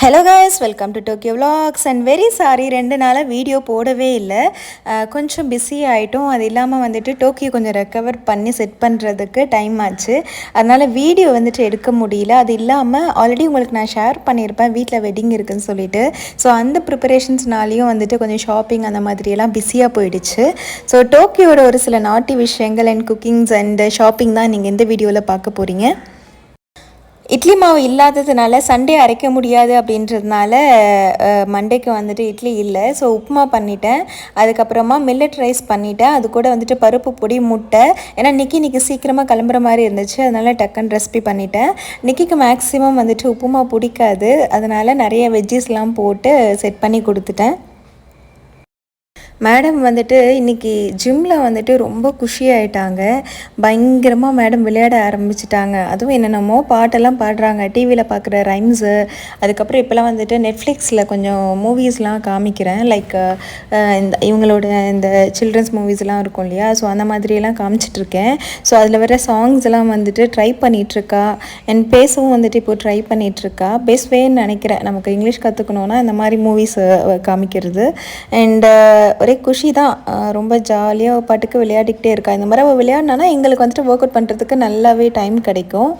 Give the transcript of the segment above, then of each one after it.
Hello guys, welcome to Tokyo vlogs. And very sorry, 2 நாளாக video போடவே இல்லை. கொஞ்சம் பிஸி ஆகிட்டோம். அது இல்லாமல் வந்துட்டு டோக்கியோ கொஞ்சம் ரெக்கவர் பண்ணி செட் பண்ணுறதுக்கு டைம் ஆச்சு. அதனால் வீடியோ வந்துட்டு எடுக்க முடியல. அது இல்லாமல் ஆல்ரெடி உங்களுக்கு நான் ஷேர் பண்ணியிருப்பேன் வீட்டில் வெட்டிங் இருக்குதுன்னு சொல்லிட்டு. ஸோ அந்த ப்ரிப்பரேஷன்ஸ்னாலேயும் வந்துட்டு கொஞ்சம் ஷாப்பிங் அந்த மாதிரியெல்லாம் பிஸியாக போயிடுச்சு. ஸோ டோக்கியோட ஒரு சில நாட்டி விஷயங்கள் அண்ட் குக்கிங்ஸ் அண்ட் ஷாப்பிங் தான் நீங்கள் இந்த வீடியோவில் பார்க்க போகிறீங்க. இட்லி மாவு இல்லாததுனால சண்டே அரைக்க முடியாது அப்படின்றதுனால மண்டேக்கு வந்துட்டு இட்லி இல்லை. ஸோ உப்புமா பண்ணிட்டேன். அதுக்கப்புறமா மில்லட் ரைஸ் பண்ணிட்டேன். அது கூட வந்துட்டு பருப்பு பொடி, முட்டை. ஏன்னா நிக்கி சீக்கிரமாக கிளம்புற மாதிரி இருந்துச்சு. அதனால் டக்குன்னு ரெசிபி பண்ணிட்டேன். நிக்கிக்கு மேக்ஸிமம் வந்துட்டு உப்புமா பிடிக்காது. அதனால் நிறைய வெஜ்ஜஸ்லாம் போட்டு செட் பண்ணி கொடுத்துட்டேன். மேடம் வந்துட்டு இன்றைக்கி ஜிம்மில் வந்துட்டு ரொம்ப குஷியாயிட்டாங்க. பயங்கரமாக மேடம் விளையாட ஆரம்பிச்சிட்டாங்க. அதுவும் என்னென்னமோ பாட்டெல்லாம் பாடுறாங்க, டிவியில் பார்க்குற ரைம்ஸு. அதுக்கப்புறம் இப்போலாம் வந்துட்டு நெட்ஃப்ளிக்ஸில் கொஞ்சம் மூவிஸ்லாம் காமிக்கிறேன். லைக் இவங்களோட இந்த சில்ட்ரன்ஸ் மூவிஸ்லாம் இருக்கும் இல்லையா, ஸோ அந்த மாதிரியெல்லாம் காமிச்சிட்ருக்கேன். ஸோ அதில் வர சாங்ஸ் எல்லாம் வந்துட்டு ட்ரை பண்ணிகிட்ருக்கா. அண்ட் பேசவும் வந்துட்டு இப்போது ட்ரை பண்ணிகிட்ருக்கா. பெஸ்ட் வேன்னு நினைக்கிறேன். நமக்கு இங்கிலீஷ் கற்றுக்கணுன்னா இந்த மாதிரி மூவிஸ் காமிக்கிறது. அண்ட் ஒரே குஷி தான். ரொம்ப ஜாலியாக பாட்டுக்கு விளையாடிக்கிட்டே இருக்கா. இந்த மாதிரி அவள் விளையாடினா எங்களுக்கு வந்துட்டு ஒர்க் அவுட் பண்ணுறதுக்கு நல்லாவே டைம் கிடைக்கும்.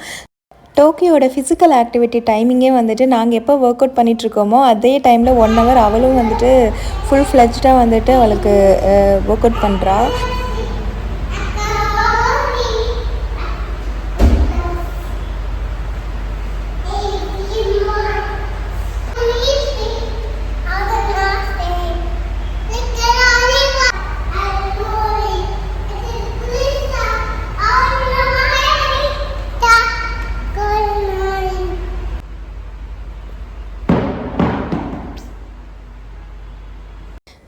டோக்கியோட ஃபிசிக்கல் ஆக்டிவிட்டி டைமிங்கே வந்துட்டு நாங்கள் எப்போ ஒர்க் அவுட் பண்ணிகிட்ருக்கோமோ அதே டைமில் 1 hour அவளும் வந்துட்டு ஃபுல் ஃப்ளெஜ்டாக வந்துட்டு அவளுக்கு ஒர்க் அவுட் பண்ணுறா.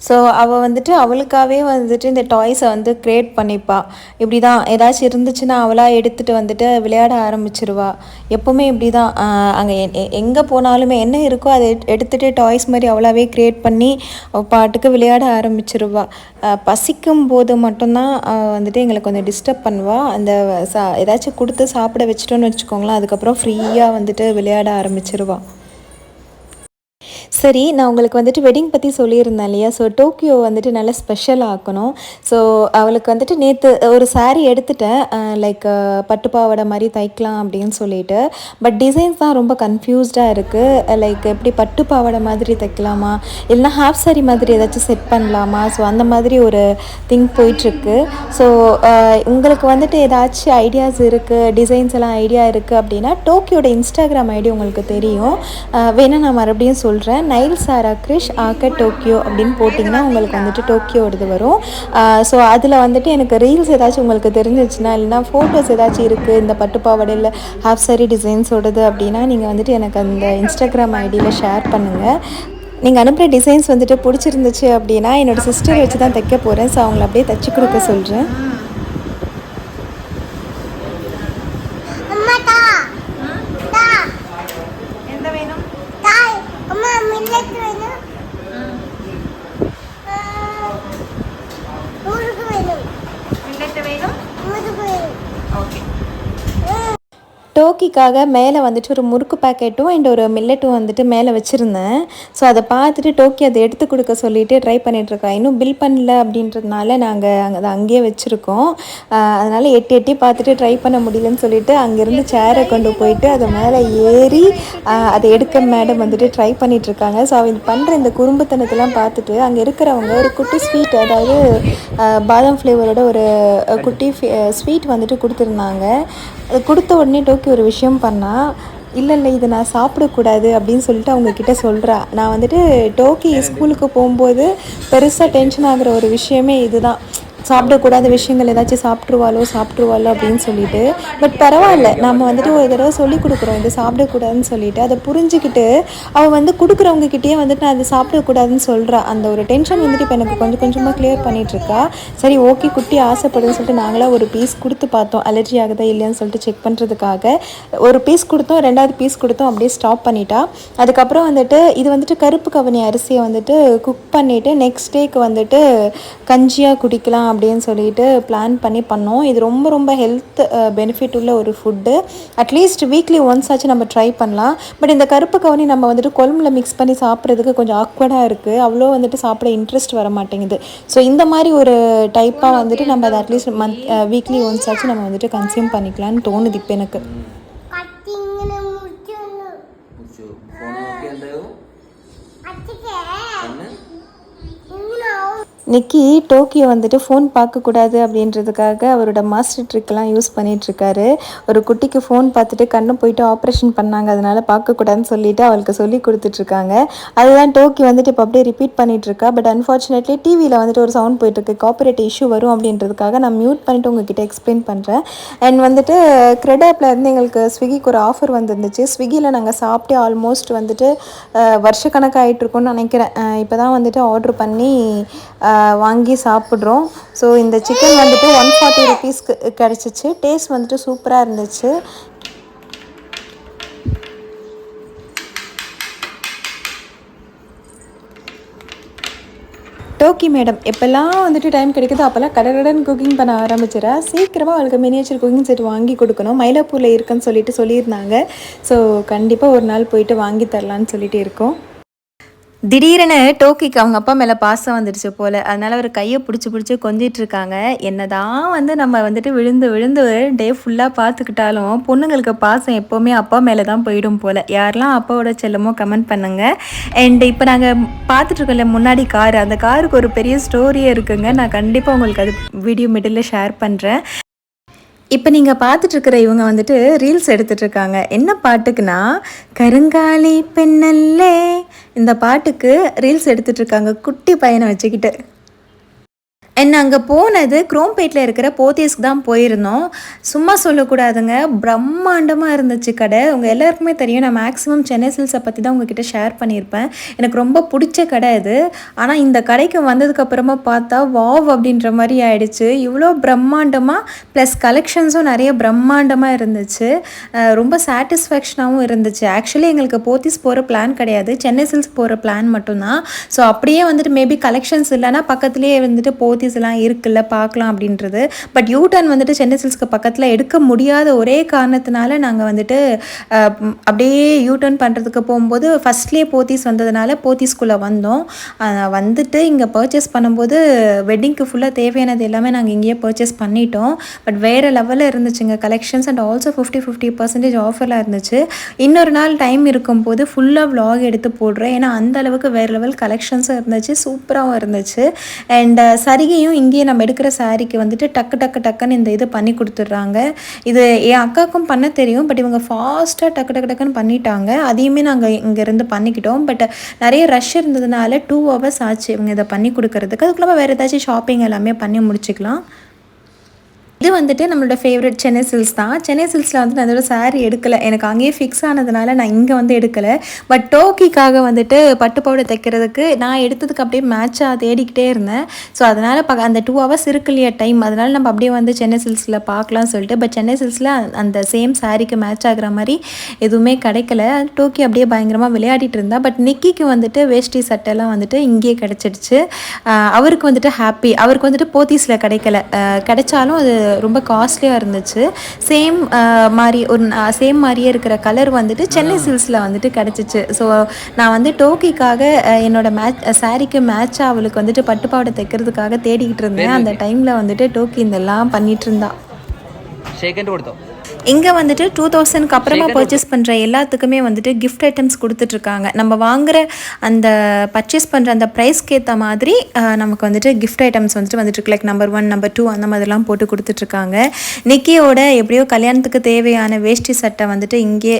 ஸோ அவள் வந்துட்டு அவளுக்காகவே வந்துட்டு இந்த டாய்ஸை வந்து க்ரியேட் பண்ணிப்பாள். இப்படி தான் ஏதாச்சும் இருந்துச்சுன்னா அவளாக எடுத்துகிட்டு வந்துட்டு விளையாட ஆரம்பிச்சிருவா. எப்போவுமே இப்படி தான். அங்கே எங்கே போனாலுமே என்ன இருக்கோ அதை எடுத்துகிட்டு டாய்ஸ் மாதிரி அவளாகவே க்ரியேட் பண்ணி பாட்டுக்கு விளையாட ஆரம்பிச்சிருவா. பசிக்கும் போது மட்டும்தான் வந்துட்டு எங்களுக்கு கொஞ்சம் டிஸ்டர்ப் பண்ணுவாள். அந்த ஏதாச்சும் கொடுத்து சாப்பிட வச்சிட்டோன்னு வச்சுக்கோங்களேன், அதுக்கப்புறம் ஃப்ரீயாக வந்துட்டு விளையாட ஆரம்பிச்சிருவாள். சரி, நான் உங்களுக்கு வந்துட்டு வெட்டிங் பற்றி சொல்லியிருந்தேன் இல்லையா. ஸோ டோக்கியோ வந்துட்டு நல்லா ஸ்பெஷல் ஆக்கணும். ஸோ அவளுக்கு வந்துட்டு நேற்று ஒரு சாரீ எடுத்துட்டேன். லைக் பட்டுப்பாவடை மாதிரி தைக்கலாம் அப்படின்னு சொல்லிட்டு. பட் டிசைன்ஸ் தான் ரொம்ப கன்ஃபியூஸ்டாக இருக்குது. லைக் எப்படி பட்டுப்பாவடை மாதிரி தைக்கலாமா, இல்லைனா ஹாஃப் சாரி மாதிரி ஏதாச்சும் செட் பண்ணலாமா, ஸோ அந்த மாதிரி ஒரு திங்க் போயிட்டுருக்கு. ஸோ உங்களுக்கு வந்துட்டு ஏதாச்சும் ஐடியாஸ் இருக்குது, டிசைன்ஸ் எல்லாம் ஐடியா இருக்குது அப்படின்னா டோக்கியோட இன்ஸ்டாகிராம் ஐடி உங்களுக்கு தெரியும். வேணால் நான் மறுபடியும் சொல்கிறேன். நைல் சாரா கிரிஷ் ஆக்க டோக்கியோ அப்படின்னு போட்டிங்கன்னா உங்களுக்கு வந்துட்டு டோக்கியோடது வரும். ஸோ அதில் வந்துட்டு எனக்கு ரீல்ஸ் ஏதாச்சும் உங்களுக்கு தெரிஞ்சிச்சுன்னா, இல்லைனா ஃபோட்டோஸ் ஏதாச்சும் இருக்குது இந்த பட்டுப்பாவடையில் ஹாஃப் சாரி டிசைன்ஸோடது அப்படின்னா நீங்கள் வந்துட்டு எனக்கு அந்த இன்ஸ்டாகிராம் ஐடியில் ஷேர் பண்ணுங்கள். நீங்கள் அனுப்புகிற டிசைன்ஸ் வந்துட்டு பிடிச்சிருந்துச்சு அப்படின்னா என்னோடய சிஸ்டர் வச்சு தான் தைக்க போகிறேன். ஸோ அவங்கள அப்படியே தைச்சி கொடுக்க சொல்கிறேன். டோக்கிக்காக மேலே வந்துட்டு ஒரு முறுக்கு பேக்கெட்டும் அண்ட் ஒரு மில்லட்டும் வந்துட்டு மேலே வச்சுருந்தேன். ஸோ அதை பார்த்துட்டு டோக்கி அதை எடுத்து கொடுக்க சொல்லிவிட்டு ட்ரை பண்ணிகிட்ருக்கா. இன்னும் பில் பண்ணல அப்படின்றதுனால நாங்கள் அதை அங்கேயே வச்சுருக்கோம். அதனால் எட்டி பார்த்துட்டு ட்ரை பண்ண முடியலன்னு சொல்லிவிட்டு அங்கேருந்து சேரை கொண்டு போயிட்டு அதை மேலே ஏறி அதை எடுக்க மேடம் வந்துட்டு ட்ரை பண்ணிகிட்ருக்காங்க. ஸோ அவன் பண்ணுற இந்த குறும்புத்தனத்தெல்லாம் பார்த்துட்டு அங்கே இருக்கிறவங்க ஒரு குட்டி ஸ்வீட், அதாவது பாதாம் ஃப்ளேவரோட ஒரு குட்டி ஸ்வீட் வந்துட்டு கொடுத்துருந்தாங்க. அது கொடுத்த உடனே டோக்கி ஒரு விஷயம் பண்ணால், இல்லை இது நான் சாப்பிடக்கூடாது அப்படின்னு சொல்லிட்டு அவங்கக்கிட்ட சொல்கிறா. நான் வந்துட்டு டோக்கி ஸ்கூலுக்கு போகும்போது பெருசாக டென்ஷன் ஆகிற ஒரு விஷயமே இதுதான். சாப்பிடக்கூடாத விஷயங்கள் ஏதாச்சும் சாப்பிட்ருவாளோ அப்படின்னு சொல்லிட்டு. பட் பரவாயில்ல, நம்ம வந்துட்டு ஒரு தடவை சொல்லி கொடுக்குறோம் இது சாப்பிடக்கூடாதுன்னு சொல்லிட்டு. அதை புரிஞ்சுக்கிட்டு அவள் வந்து கொடுக்குறவங்கக்கிட்டே வந்துட்டு நான் அதை சாப்பிடக்கூடாதுன்னு சொல்கிறா. அந்த ஒரு டென்ஷன் வந்துட்டு இப்போ எனக்கு கொஞ்சம் கொஞ்சமாக கிளியர் பண்ணிகிட்ருக்கா. சரி, ஓகே, குட்டி ஆசைப்படுதுன்னு சொல்லிட்டு நாங்களாம் ஒரு பீஸ் கொடுத்து பார்த்தோம். அலர்ஜி ஆகுதா இல்லையான்னு சொல்லிட்டு செக் பண்ணுறதுக்காக ஒரு பீஸ் கொடுத்தோம். 2வது பீஸ் கொடுத்தோம், அப்படியே ஸ்டாப் பண்ணிட்டா. அதுக்கப்புறம் வந்துட்டு இது வந்துட்டு கருப்பு கவனி அரிசியை வந்துட்டு குக் பண்ணிவிட்டு நெக்ஸ்ட் டேக்கு வந்துட்டு கஞ்சியாக குடிக்கலாம் பண்ணலாம் அப்படின்னு சொல்லிட்டு பிளான் பண்ணோம். இது ரொம்ப ரொம்ப ஹெல்த் பெனிஃபிட் உள்ள ஒரு ஃபுட்டு. அட்லீஸ்ட் வீக்லி ஒன்ஸ் ஆச்சு நம்ம ட்ரை பண்ணலாம். பட் இந்த கருப்பு கவுனி நம்ம வந்துட்டு குழம்புல மிக்ஸ் பண்ணி சாப்பிட்றதுக்கு கொஞ்சம் ஆக்வர்டாக இருக்குது. அவ்வளோ வந்துட்டு சாப்பிட இன்ட்ரெஸ்ட் வர மாட்டேங்குது. ஸோ இந்த மாதிரி ஒரு டைப்பாக வந்துட்டு நம்ம அதை அட்லீஸ்ட் வீக்லி ஒன்ஸ் ஆச்சு நம்ம வந்துட்டு கன்சியூம் பண்ணிக்கலாம்னு தோணுது இப்போ எனக்கு. நிக்கி டோக்கியோ வந்துட்டு ஃபோன் பார்க்கக்கூடாது அப்படின்றதுக்காக அவரோட மாஸ்டர் ட்ரிக்லாம் யூஸ் பண்ணிகிட்ருக்காரு. ஒரு குட்டிக்கு ஃபோன் பார்த்துட்டு கண்ணு போயிட்டு ஆப்ரேஷன் பண்ணாங்க, அதனால் பார்க்கக்கூடாதுன்னு சொல்லிவிட்டு அவளுக்கு சொல்லி கொடுத்துட்ருக்காங்க. அதுதான் டோக்கி வந்துட்டு இப்போ அப்படியே ரிப்பீட் பண்ணிகிட்ருக்கா. பட் அன்ஃபார்ச்சுனேட்லி டிவியில் வந்துட்டு ஒரு சவுண்ட் போயிட்டுருக்கு, காப்பரேட் இஷ்யூ வரும் அப்படின்றதுக்காக நான் மியூட் பண்ணிவிட்டு உங்ககிட்ட எக்ஸ்பிளைன் பண்ணுறேன். அண்ட் வந்துட்டு கிரெட் ஆப்பில் இருந்து எங்களுக்கு ஸ்விக்கிக்கு ஒரு ஆஃபர் வந்துருந்துச்சு. ஸ்விக்கியில் நாங்கள் சாப்பிட்டு ஆல்மோஸ்ட் வந்துட்டு வருஷக்கணக்காகிட்ருக்கோன்னு நினைக்கிறேன். இப்போ தான் வந்துட்டு ஆர்டர் பண்ணி வாங்கி சாப்பிட்றோம். ஸோ இந்த சிக்கன் வந்துட்டு 140 ருபீஸ்க்கு கிடச்சிச்சு. டேஸ்ட் வந்துட்டு சூப்பராக இருந்துச்சு. டோக்கி மேடம் எப்போல்லாம் வந்துட்டு டைம் கிடைக்குதோ அப்போல்லாம் கடகடன் குக்கிங் பண்ண ஆரம்பிச்சிடா. சீக்கிரமாக அவளுக்கு மினியேச்சர் குக்கிங் செட் வாங்கி கொடுக்கணும். மயிலாப்பூரில் இருக்குன்னு சொல்லியிருந்தாங்க. ஸோ கண்டிப்பாக ஒரு நாள் போயிட்டு வாங்கி தரலான்னு சொல்லிட்டு இருக்கோம். திடீரென டோக்கிக்கு அவங்க அப்பா மேலே பாசம் வந்துடுச்சு போல். அதனால் அவர் கையை பிடிச்சி கொஞ்சிட்ருக்காங்க. என்ன தான் வந்து நம்ம வந்துட்டு விழுந்து டே ஃபுல்லாக பார்த்துக்கிட்டாலும் பொண்ணுங்களுக்கு பாசம் எப்போவுமே அப்பா மேலே தான் போயிடும் போல். யாரெல்லாம் அப்பாவோட செல்லமோ கமெண்ட் பண்ணுங்கள். அண்ட் இப்போ நாங்கள் பார்த்துட்ருக்கோம்ல முன்னாடி கார், அந்த காருக்கு ஒரு பெரிய ஸ்டோரியே இருக்குங்க. நான் கண்டிப்பாக உங்களுக்கு அது வீடியோ மிடில் ஷேர் பண்ணுறேன். இப்போ நீங்கள் பார்த்துட்ருக்கிற இவங்க வந்துட்டு ரீல்ஸ் எடுத்துகிட்ருக்காங்க. என்ன பாட்டுக்குன்னா கருங்காலி பெண்ணல்லே, இந்த பாட்டுக்கு ரீல்ஸ் எடுத்துகிட்ருக்காங்க குட்டி பையனை வச்சுக்கிட்டு. அண்ட் அங்கே போனது குரோம்பேட்டில் இருக்கிற போத்தீஸ்க்கு தான் போயிருந்தோம். சும்மா சொல்லக்கூடாதுங்க, பிரம்மாண்டமாக இருந்துச்சு கடை. உங்கள் எல்லாருக்குமே தெரியும், நான் மேக்ஸிமம் சென்னை சில்ஸை பற்றி தான் உங்ககிட்ட ஷேர் பண்ணியிருப்பேன். எனக்கு ரொம்ப பிடிச்ச கடை இது. ஆனால் இந்த கடைக்கு வந்ததுக்கப்புறமா பார்த்தா வாவ் அப்படின்ற மாதிரி ஆயிடுச்சு. இவ்வளோ பிரம்மாண்டமாக ப்ளஸ் கலெக்ஷன்ஸும் நிறைய பிரம்மாண்டமாக இருந்துச்சு. ரொம்ப சாட்டிஸ்ஃபேக்ஷனாகவும் இருந்துச்சு. ஆக்சுவலி எங்களுக்கு போத்தீஸ் போகிற பிளான் கிடையாது, சென்னை சில்ஸ் போகிற பிளான் மட்டும்தான். ஸோ அப்படியே வந்துட்டு மேபி கலெக்ஷன்ஸ் இல்லைன்னா பக்கத்துலேயே வந்துட்டு போத்தீஸ் எல்லாம் இருக்குல்ல பார்க்கலாம் அப்படின்றது. பட் யூடர்ன் வந்துட்டு சென்னை சில்ஸ்க்கு பக்கத்தில் எடுக்க முடியாத ஒரே காரணத்தினால நாங்கள் வந்துட்டு அப்படியே யூடர்ன் பண்ணுறதுக்கு போகும்போது ஃபஸ்ட்லேயே போத்தீஸ் வந்ததுனால போத்தீஸ்குள்ளே வந்தோம். வந்துட்டு இங்கே பர்ச்சேஸ் பண்ணும்போது வெட்டிங்க்கு ஃபுல்லாக தேவையானது எல்லாமே நாங்கள் இங்கேயே பர்ச்சேஸ் பண்ணிட்டோம். பட் வேறு லெவலில் இருந்துச்சுங்க கலெக்ஷன்ஸ். அண்ட் ஆல்சோ 50% ஆஃபர்லாம் இருந்துச்சு. இன்னொரு நாள் டைம் இருக்கும்போது ஃபுல்லாக vlog எடுத்து போடுறேன். ஏன்னா அந்த அளவுக்கு வேறு லெவல் கலெக்ஷன்ஸும் இருந்துச்சு, சூப்பராகவும் இருந்துச்சு. அண்ட் சரிகையும் இங்கேயே நம்ம எடுக்கிற சாரிக்கு வந்துட்டு டக்குன்னு இந்த இது பண்ணி கொடுத்துட்றாங்க. இது என் அக்காவுக்கும் பண்ண தெரியும், பட் இவங்க ஃபாஸ்ட்டாக டக்குன்னு பண்ணிட்டாங்க. அதையுமே நாங்கள் இங்கேருந்து பண்ணிக்கிட்டோம். பட் நிறைய ரஷ் இருந்ததுனால 2 hours ஆச்சு இவங்க இதை பண்ணி கொடுக்கறதுக்கு. அதுக்குள்ளே வேறு ஏதாச்சும் ஷாப்பிங் எல்லாமே பண்ணி முடிச்சுக்கலாம். இது வந்துட்டு நம்மளோட ஃபேவரட் சென்னை சில்ஸ் தான். சென்னை சில்ஸில் வந்து நான் அதோட சாரீ எடுக்கலை, எனக்கு அங்கேயே ஃபிக்ஸ் ஆனதுனால நான் இங்கே வந்து எடுக்கலை. பட் டோக்கிக்காக வந்துட்டு பட்டு பாவாடை தைக்கிறதுக்கு நான் எடுத்ததுக்கு அப்படியே மேட்சாக தேடிக்கிட்டே இருந்தேன். ஸோ அதனால் அந்த 2 hours இருக்கு இல்லையா டைம், அதனால் நம்ம அப்படியே வந்து சென்னை சில்ஸில் பார்க்கலாம்னு சொல்லிட்டு. பட் சென்னை சில்ஸில் அந்த சேம் சாரீக்கு மேட்ச் ஆகிற மாதிரி எதுவுமே கிடைக்கல. டோக்கி அப்படியே பயங்கரமாக விளையாடிட்டு இருந்தா. பட் நிக்கிக்கு வந்துட்டு வேஷ்டி சட்டைலாம் வந்துட்டு இங்கேயே கிடச்சிடுச்சு. அவருக்கு வந்துட்டு ஹாப்பி. அவருக்கு வந்துட்டு போத்தீஸில் கிடைக்கல, கிடைச்சாலும் அது ரொம்ப காஸ்ட்லியாக இருந்துச்சு. சேம் மாதிரியே இருக்கிற கலர் வந்துட்டு சென்னை சில்ஸில் வந்துட்டு கிடச்சிச்சு. ஸோ நான் வந்து டோக்கிக்காக என்னோடய சாரீக்கு மேட்சாக அவளுக்கு வந்துட்டு பட்டுப்பாவடை தைக்கிறதுக்காக தேடிக்கிட்டு இருந்தேன். அந்த டைமில் வந்துட்டு டோக்கி இதெல்லாம் பண்ணிகிட்டு இருந்தா. இங்கே வந்துட்டு 2000க்கு அப்புறமா பர்ச்சேஸ் பண்ணுற எல்லாத்துக்குமே வந்துட்டு கிஃப்ட் ஐட்டம்ஸ் கொடுத்துட்ருக்காங்க. நம்ம வாங்குகிற அந்த பர்ச்சேஸ் பண்ணுற அந்த ப்ரைஸ்க்கு ஏற்ற மாதிரி நமக்கு வந்துட்டு கிஃப்ட் ஐட்டம்ஸ் வந்துட்டு லைக் நம்பர் 1 நம்பர் 2 அந்த மாதிரிலாம் போட்டு கொடுத்துட்ருக்காங்க. நிக்கியோட எப்படியோ கல்யாணத்துக்கு தேவையான வேஷ்டி சட்டை வந்துட்டு இங்கே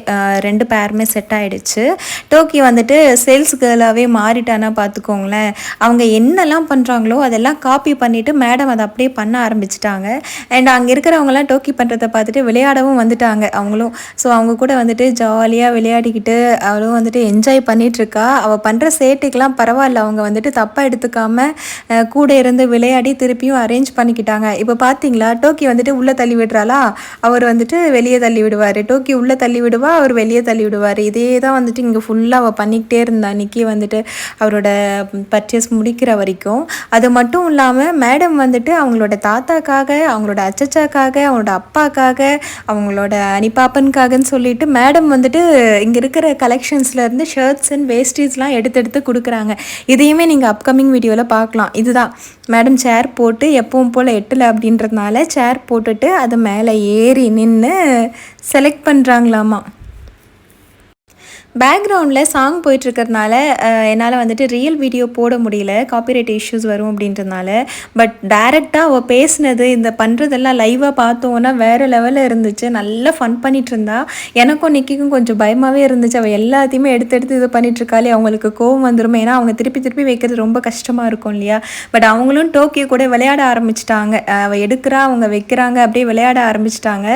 2 பேருமே செட் ஆகிடுச்சு. டோக்கி வந்துட்டு சேல்ஸ் கேர்ளாகவே மாறிட்டானா பார்த்துக்கோங்களேன். அவங்க என்னெல்லாம் பண்ணுறாங்களோ அதெல்லாம் காப்பி பண்ணிவிட்டு மேடம் அதை அப்படியே பண்ண ஆரம்பிச்சிட்டாங்க. அண்ட் அங்கே இருக்கிறவங்கலாம் டோக்கி பண்ணுறதை பார்த்துட்டு விளையாடவும் சிஸ்டரும் வந்துட்டாங்க அவங்களும். ஸோ அவங்க கூட வந்துட்டு ஜாலியாக விளையாடிக்கிட்டு அவளும் வந்துட்டு என்ஜாய் பண்ணிகிட்ருக்கா. அவள் பண்ணுற சேட்டுக்கெலாம் பரவாயில்ல, அவங்க வந்துட்டு தப்பாக எடுத்துக்காமல் கூட இருந்து விளையாடி திருப்பியும் அரேஞ்ச் பண்ணிக்கிட்டாங்க. இப்போ பார்த்தீங்களா, டோக்கி வந்துட்டு உள்ளே தள்ளி விடுறாளா, அவர் வந்துட்டு வெளியே தள்ளி விடுவார், டோக்கி உள்ளே தள்ளி விடுவா, அவர் வெளியே தள்ளி விடுவார். இதே தான் வந்துட்டு இங்கே ஃபுல்லாக அவள் பண்ணிக்கிட்டே இருந்தா நிக்கி வந்துட்டு அவரோட பர்ச்சேஸ் முடிக்கிற வரைக்கும். அது மட்டும் இல்லாமல் மேடம் வந்துட்டு அவங்களோட தாத்தாக்காக, அவங்களோட அச்சச்சாக்காக, அவங்களோட அப்பாக்காக, அவங்களோட அனிபாப்பனுக்காகன்னு சொல்லிட்டு மேடம் வந்துட்டு இங்கே இருக்கிற கலெக்ஷன்ஸ்லேருந்து ஷர்ட்ஸ் அண்ட் வேஸ்டீஸ்லாம் எடுத்து கொடுக்குறாங்க. இதையுமே நீங்கள் அப்கமிங் வீடியோவில் பார்க்கலாம். இதுதான் மேடம் சேர் போட்டு எப்பவும் போல் எட்டலை அப்படின்றதுனால சேர் போட்டுட்டு அது மேலே ஏறி நின்று செலக்ட் பண்ணுறாங்களாமா. பேக்ரவுண்டில் சாங் போயிட்டுருக்கிறதுனால என்னால் வந்துட்டு ரியல் வீடியோ போட முடியல, காப்பிரைட் இஷ்யூஸ் வரும் அப்படின்றதுனால. பட் டைரெக்டாக அவள் பேசினது இந்த பண்ணுறதெல்லாம் லைவாக பார்த்தோன்னா வேறு லெவலில் இருந்துச்சு. நல்லா ஃபன் பண்ணிகிட்டு இருந்தா. எனக்கும் நிக்கிக்கும் கொஞ்சம் பயமாகவே இருந்துச்சு. அவள் எல்லாத்தையுமே எடுத்து இது பண்ணிகிட்ருக்காளே, அவங்களுக்கு கோவம் வந்துடும். ஏன்னா அவங்க திருப்பி வைக்கிறது ரொம்ப கஷ்டமாக இருக்கும் இல்லையா. பட் அவங்களும் டோக்கியோ கூட விளையாட ஆரம்பிச்சிட்டாங்க. அவள் எடுக்கிறா, அவங்க வைக்கிறாங்க, அப்படியே விளையாட ஆரம்பிச்சிட்டாங்க.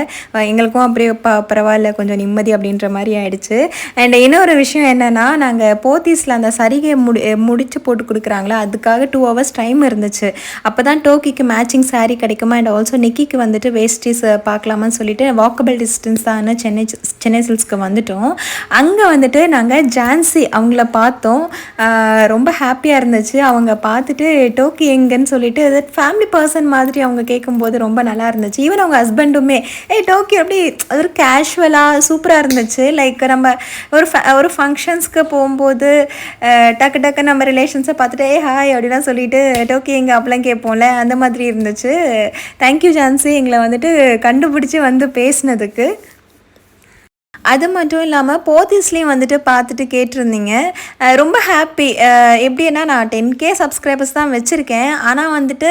எங்களுக்கும் அப்படியே பரவாயில்ல, கொஞ்சம் நிம்மதி அப்படின்ற மாதிரி ஆயிடுச்சு. அண்ட் இன்னொரு விஷயம் என்னென்னா, நாங்கள் போத்தீஸில் அந்த சரிகை முடிச்சு போட்டு கொடுக்குறாங்களா, அதுக்காக 2 hours டைம் இருந்துச்சு. அப்போ தான் டோக்கிக்கு மேட்சிங் சாரீ கிடைக்குமா, அண்ட் ஆல்சோ நிக்கிக்கு வந்துட்டு வேஸ்டீஸ் பார்க்கலாமான்னு சொல்லிட்டு வாக்கபிள் டிஸ்டன்ஸ் தான் சென்னை சில்க்ஸ்க்கு வந்துட்டோம். அங்கே வந்துட்டு நாங்கள் ஜான்சி அவங்கள பார்த்தோம். ரொம்ப ஹாப்பியாக இருந்துச்சு. அவங்க பார்த்துட்டு டோக்கி எங்கன்னு சொல்லிட்டு ஃபேமிலி பர்சன் மாதிரி அவங்க கேட்கும்போது ரொம்ப நல்லா இருந்துச்சு. ஈவன் அவங்க ஹஸ்பண்டுமே டோக்கி அப்படி ஒரு கேஷுவலாக சூப்பராக இருந்துச்சு. லைக் நம்ம ஒரு ஃபங்க்ஷன்ஸ்க்கு போகும்போது டக்கு நம்ம ரிலேஷன்ஸை பார்த்துட்டு ஹாய் அப்படிலாம் சொல்லிட்டு டோக்கி எங்கே அப்பெல்லாம் கேட்போம்ல, அந்த மாதிரி இருந்துச்சு. தேங்க்யூ ஜான்சி எங்களை வந்துட்டு கண்டுபிடிச்சி வந்து பேசினதுக்கு. அது மட்டும் இல்லாமல் போத்தீஸ்லேயும் வந்துட்டு பார்த்துட்டு கேட்டிருந்தீங்க. ரொம்ப ஹாப்பி. எப்படின்னா நான் 10K சப்ஸ்கிரைபர்ஸ் தான் வச்சுருக்கேன். ஆனால் வந்துட்டு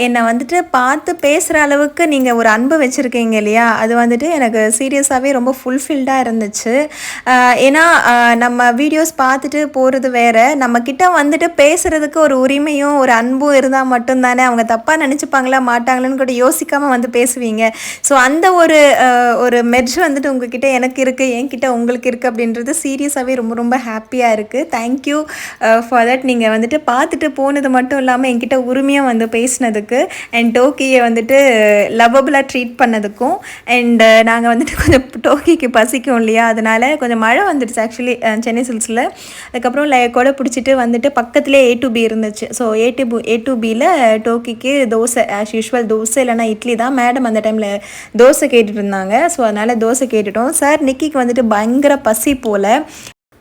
என்னை வந்துட்டு பார்த்து பேசுகிற அளவுக்கு நீங்கள் ஒரு அன்பு வச்சுருக்கீங்க இல்லையா, அது வந்துட்டு எனக்கு சீரியஸாகவே ரொம்ப ஃபுல்ஃபில்டாக இருந்துச்சு. ஏன்னா நம்ம வீடியோஸ் பார்த்துட்டு போகிறது வேறு, நம்மக்கிட்ட வந்துட்டு பேசுகிறதுக்கு ஒரு உரிமையும் ஒரு அன்பும் இருந்தால் மட்டும்தானே அவங்க தப்பாக நினச்சிப்பாங்களா மாட்டாங்களான்னு கூட யோசிக்காமல் வந்து பேசுவீங்க. ஸோ அந்த ஒரு மெர்ஜ் வந்துட்டு உங்ககிட்ட எனக்கு இருக்குது, என்கிட்ட உங்களுக்கு இருக்குது அப்படின்றது சீரியஸாகவே ரொம்ப ஹாப்பியாக இருக்குது. Thank you for that. நீங்கள் வந்துட்டு பார்த்துட்டு போனது மட்டும் இல்லாமல் என்கிட்ட உரிமையாக வந்து பேசினதுக்கு, அண்ட் டோக்கியை வந்துட்டு லவ்வபுளாக ட்ரீட் பண்ணதுக்கும். அண்ட் நாங்கள் வந்துட்டு கொஞ்சம் டோக்கிக்கு பசிக்கும் இல்லையா, அதனால் கொஞ்சம் மழை வந்துடுச்சு ஆக்சுவலி சென்னை சில்க்ஸில். அதுக்கப்புறம் கொடை பிடிச்சிட்டு வந்துட்டு பக்கத்துலேயே A to B இருந்துச்சு. ஸோ A to Bயில் டோக்கிக்கு தோசை, ஆஸ் யூஷுவல் தோசை இல்லைனா இட்லி தான். மேடம் அந்த டைமில் தோசை கேட்டுட்டு இருந்தாங்க. ஸோ அதனால் தோசை கேட்டுட்டோம். சார் நிக்கிக்கு வந்துட்டு பயங்கர பசி போல்.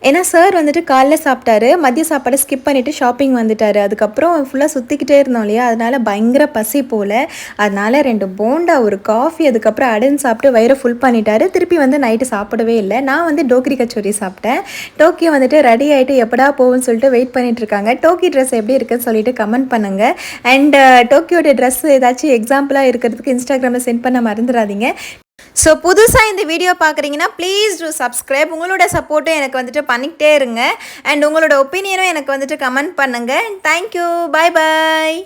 ஏன்னா சார் வந்துட்டு காலைல சாப்பிட்டாரு, மதிய சாப்பாடை ஸ்கிப் பண்ணிவிட்டு ஷாப்பிங் வந்துட்டார். அதுக்கப்புறம் ஃபுல்லாக சுற்றிக்கிட்டே இருந்தோம் இல்லையா, அதனால் பயங்கர பசி போல். அதனால் 2 போண்டா, ஒரு காஃபி, அதுக்கப்புறம் அடன் சாப்பிட்டு வயிறை ஃபுல் பண்ணிட்டாரு. திருப்பி வந்து நைட்டு சாப்பிடவே இல்லை. நான் வந்து டோக்ரி கச்சோரி சாப்பிட்டேன். டோக்கியோ வந்துட்டு ரெடி ஆகிட்டு எப்படா போகும்னு சொல்லிட்டு வெயிட் பண்ணிகிட்ருக்காங்க. டோக்கி ட்ரெஸ் எப்படி இருக்குன்னு சொல்லிட்டு கமெண்ட் பண்ணுங்கள். அண்ட் டோக்கியோட ட்ரெஸ் ஏதாச்சும் எக்ஸாம்பிளாக இருக்கிறதுக்கு இன்ஸ்டாகிராமில் சென்ட் பண்ண மறந்துடாதீங்க. ஸோ புதுசாக இந்த வீடியோ பார்க்குறீங்கன்னா ப்ளீஸ் டூ சப்ஸ்கிரைப். உங்களோட சப்போர்ட்டும் எனக்கு வந்துட்டு பண்ணிக்கிட்டே இருங்க. அண்ட் உங்களோட ஒப்பீனியனும் எனக்கு வந்துட்டு கமெண்ட் பண்ணுங்கள். தேங்க்யூ, பாய் பாய்.